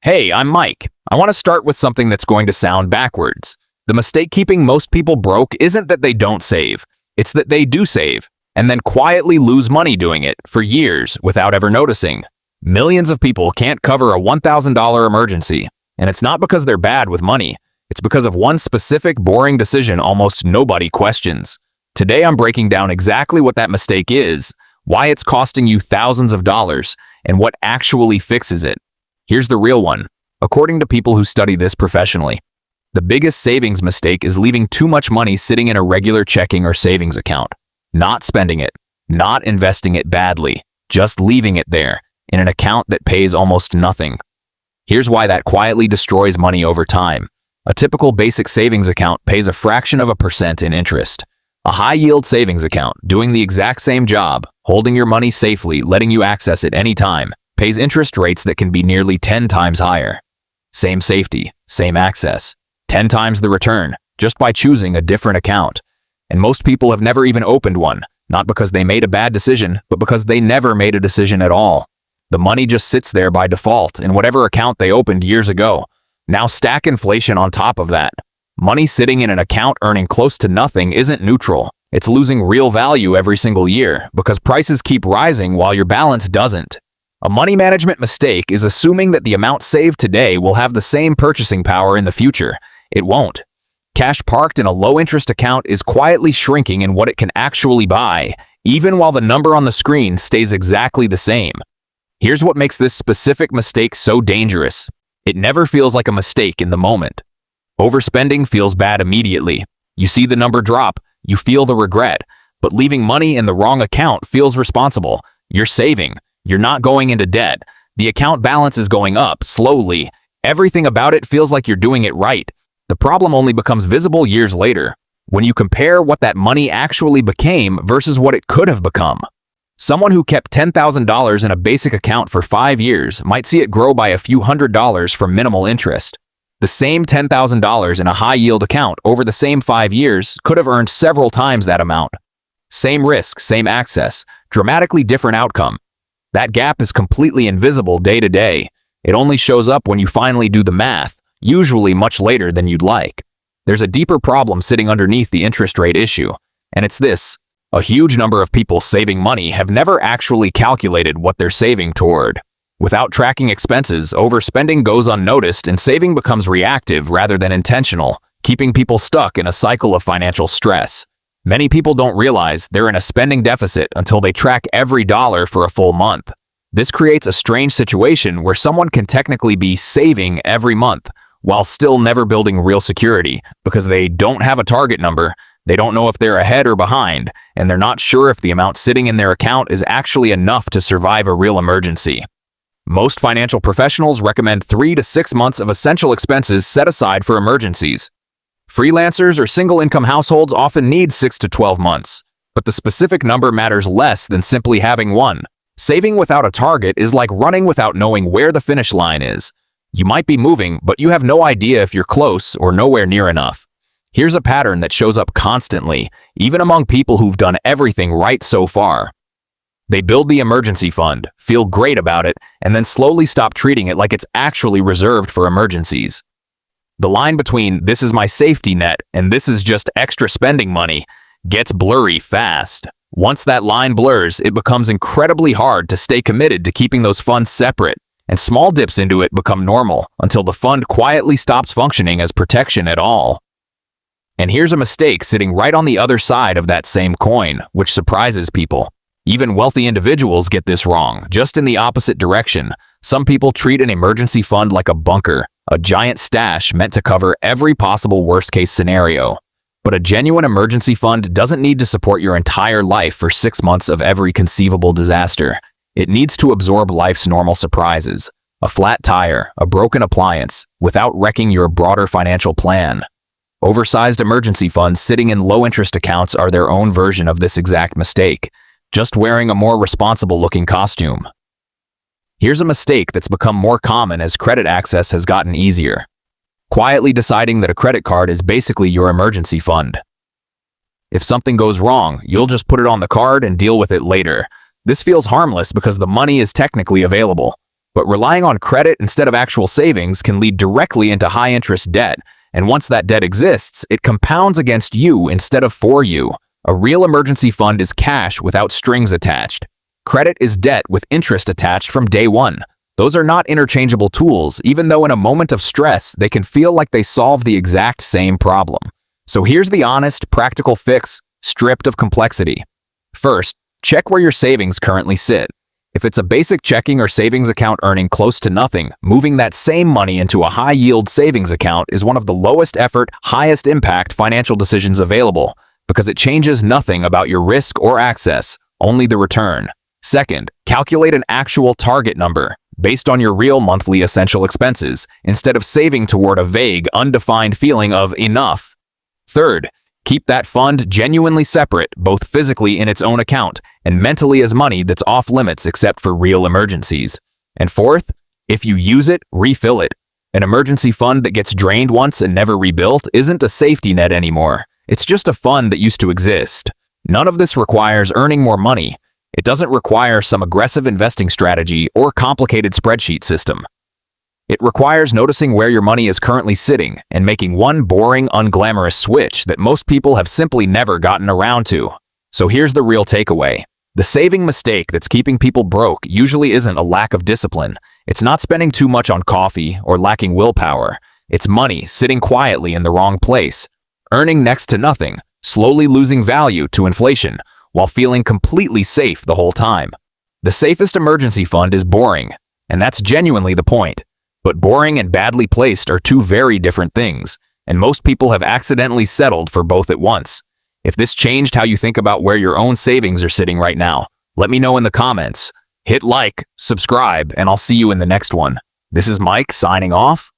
Hey, I'm Mike. I want to start with something that's going to sound backwards. The mistake keeping most people broke isn't that they don't save. It's that they do save, and then quietly lose money doing it for years without ever noticing. Millions of people can't cover a $1,000 emergency, and it's not because they're bad with money. It's because of one specific boring decision almost nobody questions. Today I'm breaking down exactly what that mistake is, why it's costing you thousands of dollars, and what actually fixes it. Here's the real one. According to people who study this professionally, the biggest savings mistake is leaving too much money sitting in a regular checking or savings account. Not spending it, not investing it badly, just leaving it there in an account that pays almost nothing. Here's why that quietly destroys money over time. A typical basic savings account pays a fraction of a percent in interest. A high-yield savings account, doing the exact same job, holding your money safely, letting you access it anytime, pays interest rates that can be nearly 10 times higher. Same safety, same access, 10 times the return, just by choosing a different account. And most people have never even opened one, not because they made a bad decision, but because they never made a decision at all. The money just sits there by default in whatever account they opened years ago. Now stack inflation on top of that. Money sitting in an account earning close to nothing isn't neutral. It's losing real value every single year because prices keep rising while your balance doesn't. A money management mistake is assuming that the amount saved today will have the same purchasing power in the future. It won't. Cash parked in a low-interest account is quietly shrinking in what it can actually buy, even while the number on the screen stays exactly the same. Here's what makes this specific mistake so dangerous. It never feels like a mistake in the moment. Overspending feels bad immediately. You see the number drop, you feel the regret, but leaving money in the wrong account feels responsible. You're saving. You're not going into debt. The account balance is going up, slowly. Everything about it feels like you're doing it right. The problem only becomes visible years later, when you compare what that money actually became versus what it could have become. Someone who kept $10,000 in a basic account for 5 years might see it grow by a few $100s from minimal interest. The same $10,000 in a high-yield account over the same 5 years could have earned several times that amount. Same risk, same access, dramatically different outcome. That gap is completely invisible day to day. It only shows up when you finally do the math, usually much later than you'd like. There's a deeper problem sitting underneath the interest rate issue, and it's this. A huge number of people saving money have never actually calculated what they're saving toward. Without tracking expenses, overspending goes unnoticed and saving becomes reactive rather than intentional, keeping people stuck in a cycle of financial stress. Many people don't realize they're in a spending deficit until they track every dollar for a full month. This creates a strange situation where someone can technically be saving every month while still never building real security because they don't have a target number, they don't know if they're ahead or behind, and they're not sure if the amount sitting in their account is actually enough to survive a real emergency. Most financial professionals recommend 3 to 6 months of essential expenses set aside for emergencies. Freelancers or single-income households often need 6 to 12 months, but the specific number matters less than simply having one. Saving without a target is like running without knowing where the finish line is. You might be moving, but you have no idea if you're close or nowhere near enough. Here's a pattern that shows up constantly, even among people who've done everything right so far. They build the emergency fund, feel great about it, and then slowly stop treating it like it's actually reserved for emergencies. The line between "this is my safety net" and "this is just extra spending money" gets blurry fast. Once that line blurs, it becomes incredibly hard to stay committed to keeping those funds separate, and small dips into it become normal until the fund quietly stops functioning as protection at all. And here's a mistake sitting right on the other side of that same coin, which surprises people. Even wealthy individuals get this wrong, just in the opposite direction. Some people treat an emergency fund like a bunker, a giant stash meant to cover every possible worst-case scenario. But a genuine emergency fund doesn't need to support your entire life for 6 months of every conceivable disaster. It needs to absorb life's normal surprises, a flat tire, a broken appliance, without wrecking your broader financial plan. Oversized emergency funds sitting in low-interest accounts are their own version of this exact mistake, just wearing a more responsible-looking costume. Here's a mistake that's become more common as credit access has gotten easier. Quietly deciding that a credit card is basically your emergency fund. If something goes wrong, you'll just put it on the card and deal with it later. This feels harmless because the money is technically available. But relying on credit instead of actual savings can lead directly into high-interest debt, and once that debt exists, it compounds against you instead of for you. A real emergency fund is cash without strings attached. Credit is debt with interest attached from day one. Those are not interchangeable tools, even though in a moment of stress, they can feel like they solve the exact same problem. So here's the honest, practical fix, stripped of complexity. First, check where your savings currently sit. If it's a basic checking or savings account earning close to nothing, moving that same money into a high-yield savings account is one of the lowest effort, highest impact financial decisions available, because it changes nothing about your risk or access, only the return. Second, calculate an actual target number, based on your real monthly essential expenses, instead of saving toward a vague, undefined feeling of enough. Third, keep that fund genuinely separate, both physically in its own account and mentally as money that's off limits except for real emergencies. And fourth, if you use it, refill it. An emergency fund that gets drained once and never rebuilt isn't a safety net anymore. It's just a fund that used to exist. None of this requires earning more money. It doesn't require some aggressive investing strategy or complicated spreadsheet system. It requires noticing where your money is currently sitting and making one boring, unglamorous switch that most people have simply never gotten around to. So here's the real takeaway. The saving mistake that's keeping people broke usually isn't a lack of discipline. It's not spending too much on coffee or lacking willpower. It's money sitting quietly in the wrong place, earning next to nothing, slowly losing value to inflation, while feeling completely safe the whole time. The safest emergency fund is boring, and that's genuinely the point. But boring and badly placed are two very different things, and most people have accidentally settled for both at once. If this changed how you think about where your own savings are sitting right now, let me know in the comments. Hit like, subscribe, and I'll see you in the next one. This is Mike signing off.